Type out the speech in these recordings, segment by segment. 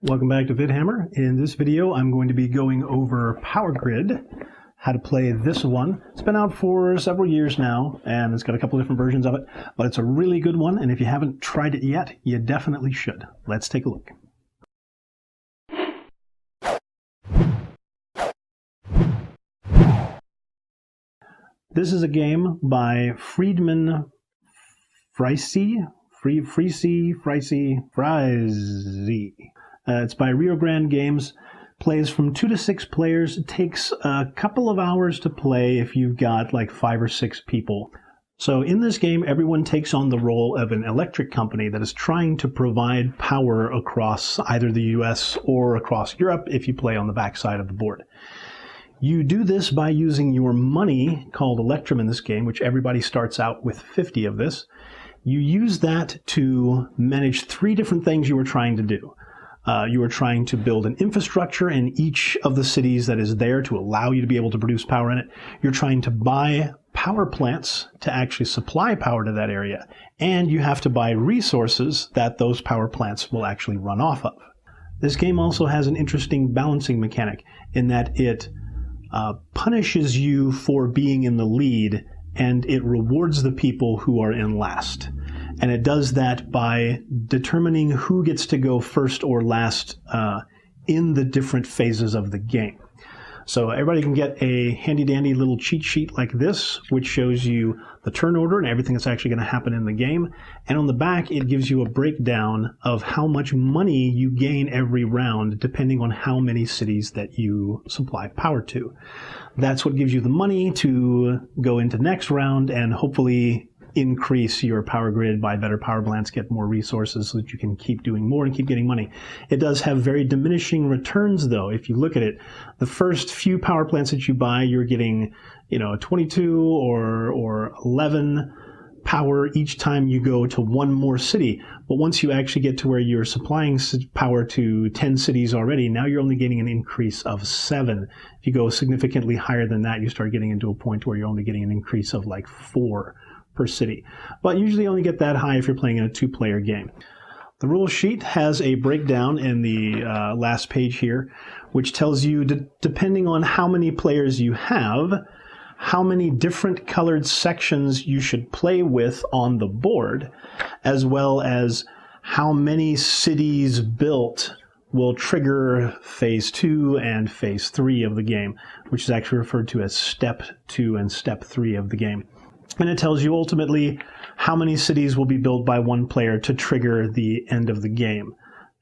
Welcome back to Vidhammer. In this video, I'm going to be going over Power Grid, how to play this one. It's been out for several years now, and it's got a couple different versions of it, but it's a really good one, and if you haven't tried it yet, you definitely should. Let's take a look. This is a game by Freidman Friese. It's by Rio Grande Games. Plays from 2 to 6 players. It takes a couple of hours to play if you've got like 5 or 6 people. So in this game, everyone takes on the role of an electric company that is trying to provide power across either the US or across Europe if you play on the back side of the board. You do this by using your money, called Electrum in this game, which everybody starts out with 50 of this. You use that to manage 3 different things you are trying to do. You are trying to build an infrastructure in each of the cities that is there to allow you to be able to produce power in it. You're trying to buy power plants to actually supply power to that area. And you have to buy resources that those power plants will actually run off of. This game also has an interesting balancing mechanic in that it punishes you for being in the lead, and it rewards the people who are in last. And it does that by determining who gets to go first or last in the different phases of the game. So everybody can get a handy-dandy little cheat sheet like this, which shows you the turn order and everything that's actually going to happen in the game. And on the back, it gives you a breakdown of how much money you gain every round, depending on how many cities that you supply power to. That's what gives you the money to go into next round and hopefully increase your power grid, buy better power plants, get more resources so that you can keep doing more and keep getting money. It does have very diminishing returns, though. If you look at it, the first few power plants that you buy, you're getting, 22 or 11 power each time you go to one more city. But once you actually get to where you're supplying power to 10 cities already, now you're only getting an increase of 7. If you go significantly higher than that, you start getting into a point where you're only getting an increase of like 4 per city. But usually only get that high if you're playing in a 2-player game. The rule sheet has a breakdown in the last page here, which tells you, depending on how many players you have, how many different colored sections you should play with on the board, as well as how many cities built will trigger phase 2 and phase 3 of the game, which is actually referred to as step 2 and step 3 of the game. And it tells you ultimately how many cities will be built by one player to trigger the end of the game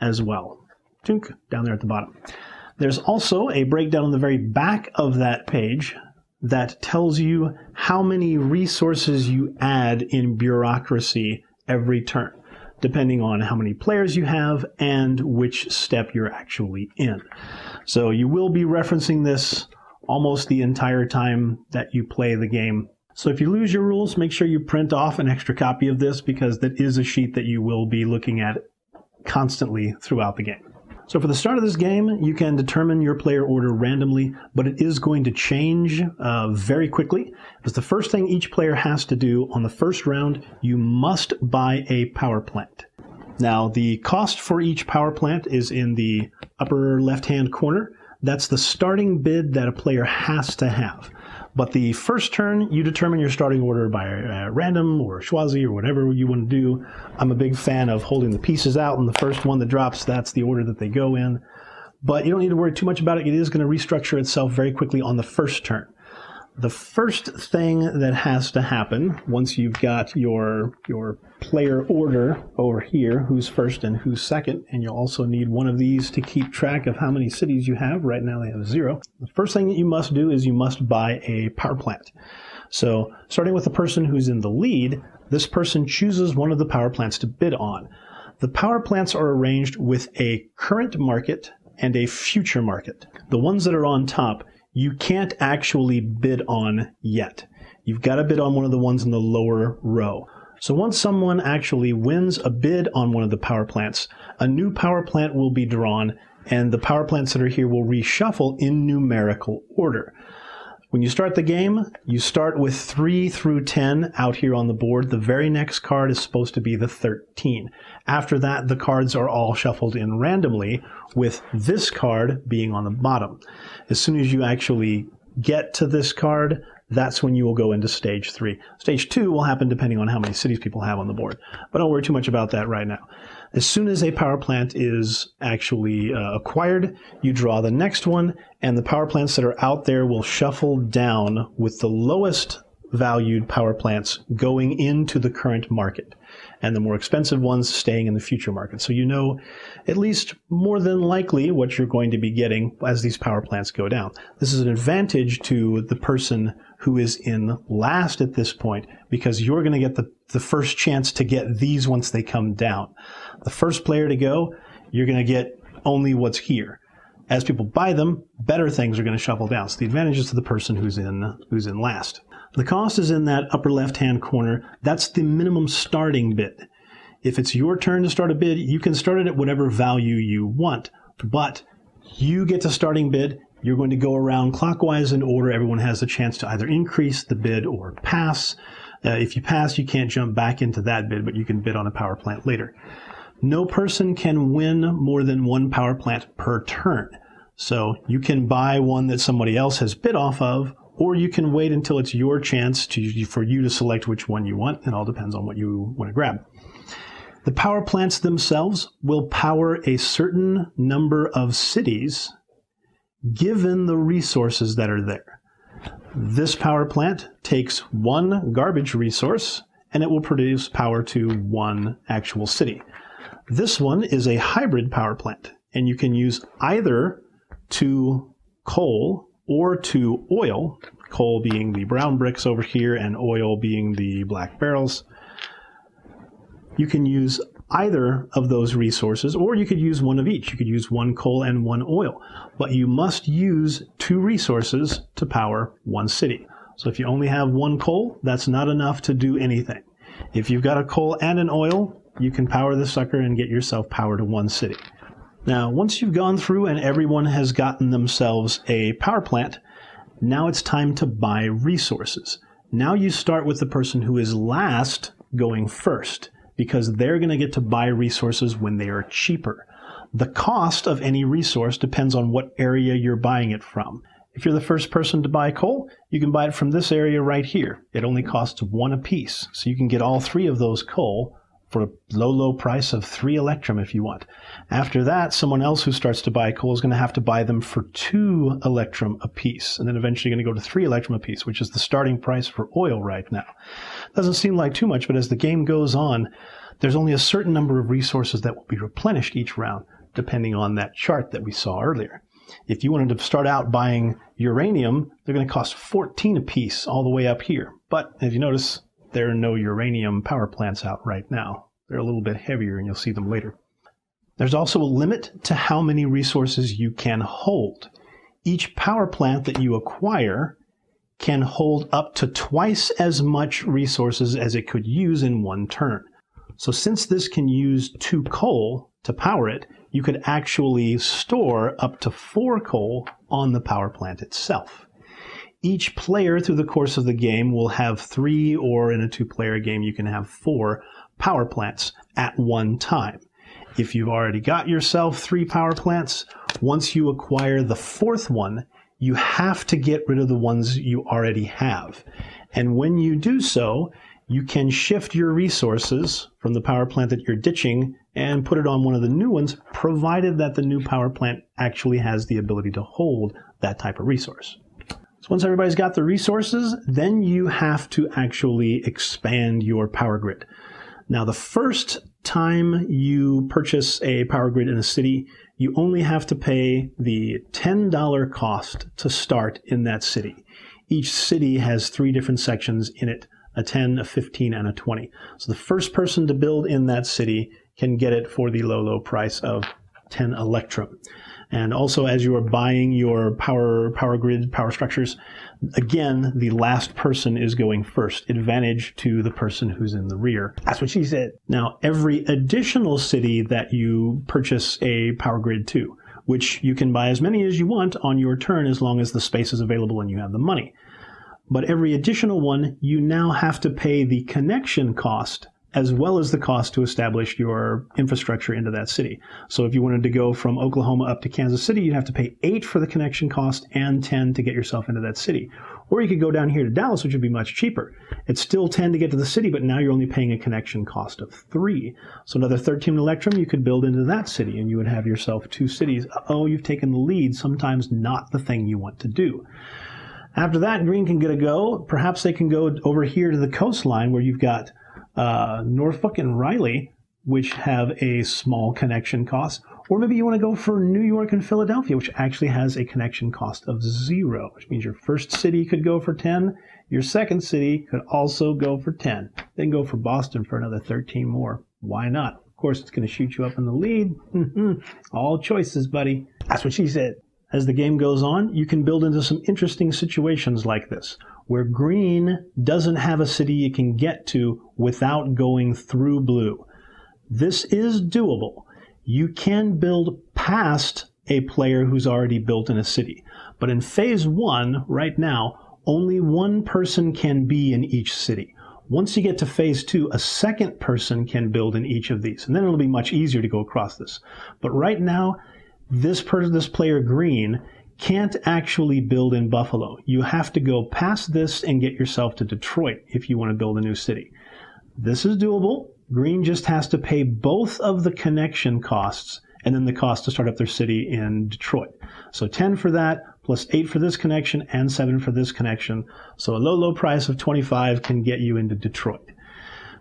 as well. Down there at the bottom. There's also a breakdown on the very back of that page that tells you how many resources you add in Bureaucracy every turn, depending on how many players you have and which step you're actually in. So you will be referencing this almost the entire time that you play the game. So if you lose your rules, make sure you print off an extra copy of this, because that is a sheet that you will be looking at constantly throughout the game. So for the start of this game, you can determine your player order randomly, but it is going to change very quickly. Because the first thing each player has to do on the first round, you must buy a power plant. Now, the cost for each power plant is in the upper left-hand corner. That's the starting bid that a player has to have. But the first turn, you determine your starting order by random or Schwazi or whatever you want to do. I'm a big fan of holding the pieces out, and the first one that drops, that's the order that they go in. But you don't need to worry too much about it. It is going to restructure itself very quickly on the first turn. The first thing that has to happen once you've got your player order over here, who's first and who's second, and you'll also need one of these to keep track of how many cities you have. Right now they have 0. The first thing that you must do is you must buy a power plant. So starting with the person who's in the lead, this person chooses one of the power plants to bid on. The power plants are arranged with a current market and a future market. The ones that are on top, you can't actually bid on yet. You've got to bid on one of the ones in the lower row. So once someone actually wins a bid on one of the power plants, a new power plant will be drawn, and the power plants that are here will reshuffle in numerical order. When you start the game, you start with 3 through 10 out here on the board. The very next card is supposed to be the 13. After that, the cards are all shuffled in randomly, with this card being on the bottom. As soon as you actually get to this card, that's when you will go into stage 3. Stage 2 will happen depending on how many cities people have on the board. But don't worry too much about that right now. As soon as a power plant is actually acquired, you draw the next one, and the power plants that are out there will shuffle down with the lowest valued power plants going into the current market, and the more expensive ones staying in the future market. So you know at least more than likely what you're going to be getting as these power plants go down. This is an advantage to the person who is in last at this point, because you're going to get the first chance to get these once they come down. The first player to go, you're going to get only what's here. As people buy them, better things are going to shuffle down. So the advantage is to the person who's in last. The cost is in that upper left-hand corner. That's the minimum starting bid. If it's your turn to start a bid, you can start it at whatever value you want. But you get to starting bid. You're going to go around clockwise in order. Everyone has a chance to either increase the bid or pass. If you pass, you can't jump back into that bid, but you can bid on a power plant later. No person can win more than one power plant per turn. So you can buy one that somebody else has bid off of, or you can wait until it's your chance for you to select which one you want. It all depends on what you want to grab. The power plants themselves will power a certain number of cities given the resources that are there. This power plant takes one garbage resource and it will produce power to one actual city. This one is a hybrid power plant, and you can use either to coal or to oil, coal being the brown bricks over here and oil being the black barrels. You can use either of those resources, or you could use one of each. You could use one coal and one oil, but you must use 2 resources to power one city. So if you only have one coal, that's not enough to do anything. If you've got a coal and an oil, you can power the sucker and get yourself power to one city. Now, once you've gone through and everyone has gotten themselves a power plant, now it's time to buy resources. Now you start with the person who is last going first, because they're going to get to buy resources when they are cheaper. The cost of any resource depends on what area you're buying it from. If you're the first person to buy coal, you can buy it from this area right here. It only costs 1 apiece, so you can get all 3 of those coal for a low price of 3 electrum if you want. After that, someone else who starts to buy coal is going to have to buy them for 2 electrum apiece, and then eventually going to go to 3 electrum apiece, which is the starting price for oil right now. Doesn't seem like too much, but as the game goes on, there's only a certain number of resources that will be replenished each round, depending on that chart that we saw earlier. If you wanted to start out buying uranium, they're going to cost 14 apiece all the way up here. But as you notice, there are no uranium power plants out right now. They're a little bit heavier, and you'll see them later. There's also a limit to how many resources you can hold. Each power plant that you acquire can hold up to twice as much resources as it could use in one turn. So since this can use 2 coal to power it, you could actually store up to 4 coal on the power plant itself. Each player through the course of the game will have 3, or in a 2-player game you can have 4 power plants at one time. If you've already got yourself 3 power plants, once you acquire the 4th one, you have to get rid of the ones you already have. And when you do so, you can shift your resources from the power plant that you're ditching and put it on one of the new ones, provided that the new power plant actually has the ability to hold that type of resource. So once everybody's got the resources, then you have to actually expand your power grid. Now, the first time you purchase a power grid in a city, you only have to pay the $10 cost to start in that city. Each city has 3 different sections in it, a 10, a 15, and a 20. So the first person to build in that city can get it for the low price of 10 electrum. And also, as you are buying your power grid, power structures, again, the last person is going first. Advantage to the person who's in the rear. That's what she said. Now, every additional city that you purchase a power grid to, which you can buy as many as you want on your turn as long as the space is available and you have the money. But every additional one, you now have to pay the connection cost as well as the cost to establish your infrastructure into that city. So if you wanted to go from Oklahoma up to Kansas City, you'd have to pay 8 for the connection cost and 10 to get yourself into that city. Or you could go down here to Dallas, which would be much cheaper. It's still 10 to get to the city, but now you're only paying a connection cost of 3. So another 13 Electrum you could build into that city, and you would have yourself 2 cities. Uh-oh, you've taken the lead, sometimes not the thing you want to do. After that, green can get a go. Perhaps they can go over here to the coastline where you've got Norfolk and Raleigh, which have a small connection cost. Or maybe you want to go for New York and Philadelphia, which actually has a connection cost of 0, which means your first city could go for 10. Your second city could also go for 10. Then go for Boston for another 13 more. Why not? Of course, it's going to shoot you up in the lead. All choices, buddy. That's what she said. As the game goes on, you can build into some interesting situations like this, where green doesn't have a city it can get to without going through blue. This is doable. You can build past a player who's already built in a city. But in phase 1, right now, only one person can be in each city. Once you get to phase 2, a second person can build in each of these. And then it'll be much easier to go across this. But right now, this player green can't actually build in Buffalo. You have to go past this and get yourself to Detroit if you want to build a new city. This is doable. Green just has to pay both of the connection costs and then the cost to start up their city in Detroit. So 10 for that, plus 8 for this connection, and 7 for this connection. So a low price of 25 can get you into Detroit.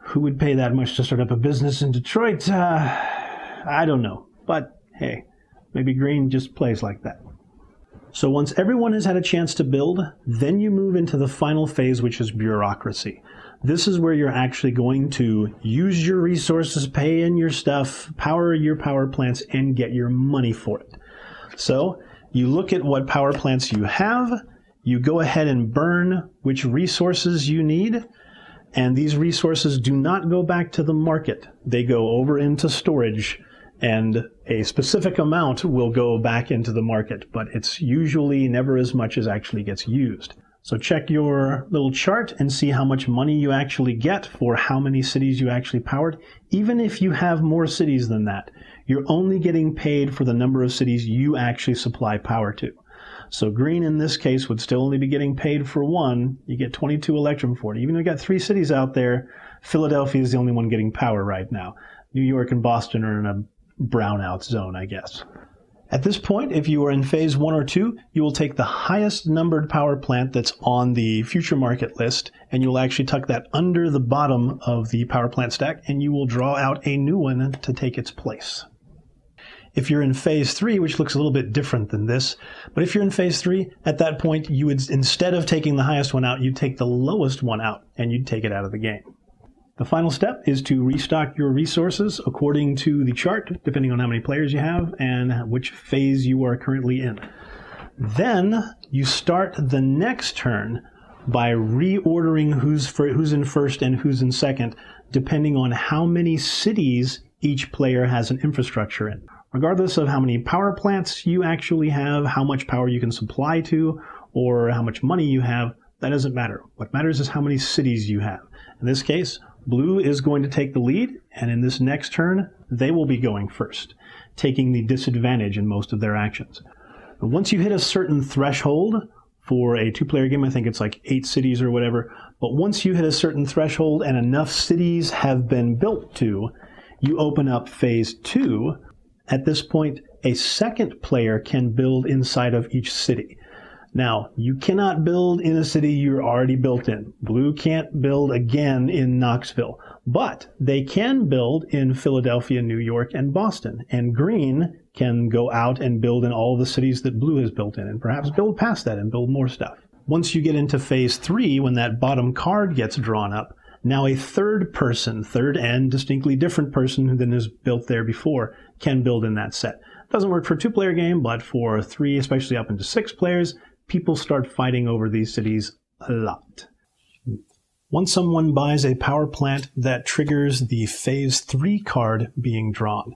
Who would pay that much to start up a business in Detroit? I don't know. But hey, maybe green just plays like that. So once everyone has had a chance to build, then you move into the final phase, which is bureaucracy. This is where you're actually going to use your resources, pay in your stuff, power your power plants, and get your money for it. So you look at what power plants you have, you go ahead and burn which resources you need, and these resources do not go back to the market. They go over into storage, and a specific amount will go back into the market, but it's usually never as much as actually gets used. So check your little chart and see how much money you actually get for how many cities you actually powered. Even if you have more cities than that, you're only getting paid for the number of cities you actually supply power to. So green in this case would still only be getting paid for 1. You get 22 Electrum for it. Even though you got 3 cities out there, Philadelphia is the only one getting power right now. New York and Boston are in a brownout zone, I guess. At this point, if you are in phase 1 or 2, you will take the highest numbered power plant that's on the future market list, and you will actually tuck that under the bottom of the power plant stack, and you will draw out a new one to take its place. If you're in phase 3, which looks a little bit different than this, but if you're in phase 3, at that point, you would, instead of taking the highest one out, you'd take the lowest one out, and you'd take it out of the game. The final step is to restock your resources according to the chart, depending on how many players you have and which phase you are currently in. Then you start the next turn by reordering who's in first and who's in second, depending on how many cities each player has an infrastructure in. Regardless of how many power plants you actually have, how much power you can supply to, or how much money you have, that doesn't matter. What matters is how many cities you have. In this case, blue is going to take the lead, and in this next turn, they will be going first, taking the disadvantage in most of their actions. And once you hit a certain threshold for a 2-player game, I think it's like 8 cities or whatever, but once you hit a certain threshold and enough cities have been built to, you open up phase 2. At this point, a second player can build inside of each city. Now, you cannot build in a city you're already built in. Blue can't build again in Knoxville, but they can build in Philadelphia, New York, and Boston. And green can go out and build in all the cities that blue has built in, and perhaps build past that and build more stuff. Once you get into phase 3, when that bottom card gets drawn up, now a third and distinctly different person than is built there before can build in that set. Doesn't work for a 2-player game, but for 3, especially up into 6 players, people start fighting over these cities a lot. Once someone buys a power plant that triggers the phase 3 card being drawn,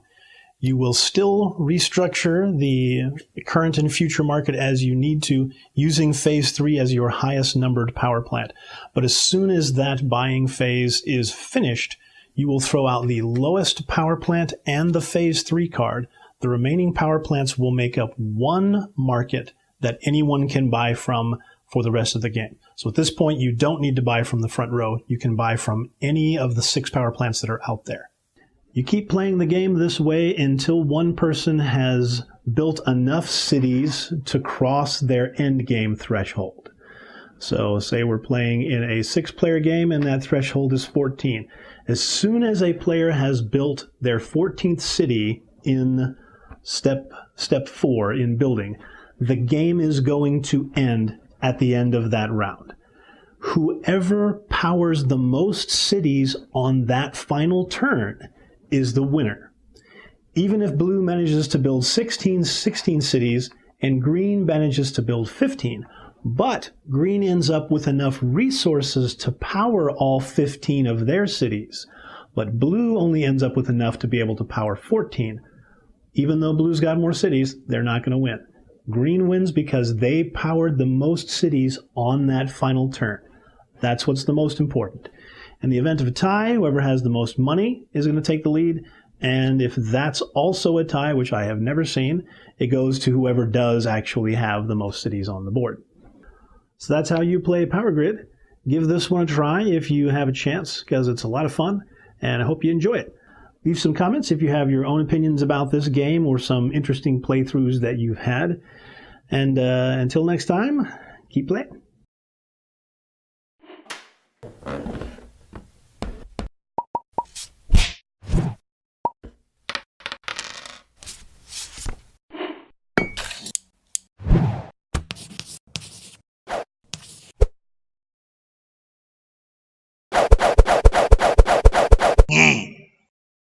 You will still restructure the current and future market as you need to, using phase 3 as your highest numbered power plant. But as soon as that buying phase is finished, you will throw out the lowest power plant and the phase 3 card. The remaining power plants will make up one market that anyone can buy from for the rest of the game. So at this point, you don't need to buy from the front row. You can buy from any of the 6 power plants that are out there. You keep playing the game this way until one person has built enough cities to cross their end game threshold. So say we're playing in a 6-player game and that threshold is 14. As soon as a player has built their 14th city in step 4 in building, the game is going to end at the end of that round. Whoever powers the most cities on that final turn is the winner. Even if blue manages to build 16 cities and green manages to build 15, but green ends up with enough resources to power all 15 of their cities, but blue only ends up with enough to be able to power 14. Even though blue's got more cities, they're not going to win. Green wins because they powered the most cities on that final turn. That's what's the most important. In the event of a tie, whoever has the most money is going to take the lead. And if that's also a tie, which I have never seen, it goes to whoever does actually have the most cities on the board. So that's how you play Power Grid. Give this one a try if you have a chance, because it's a lot of fun, and I hope you enjoy it. Leave some comments if you have your own opinions about this game or some interesting playthroughs that you've had. And until next time, keep playing.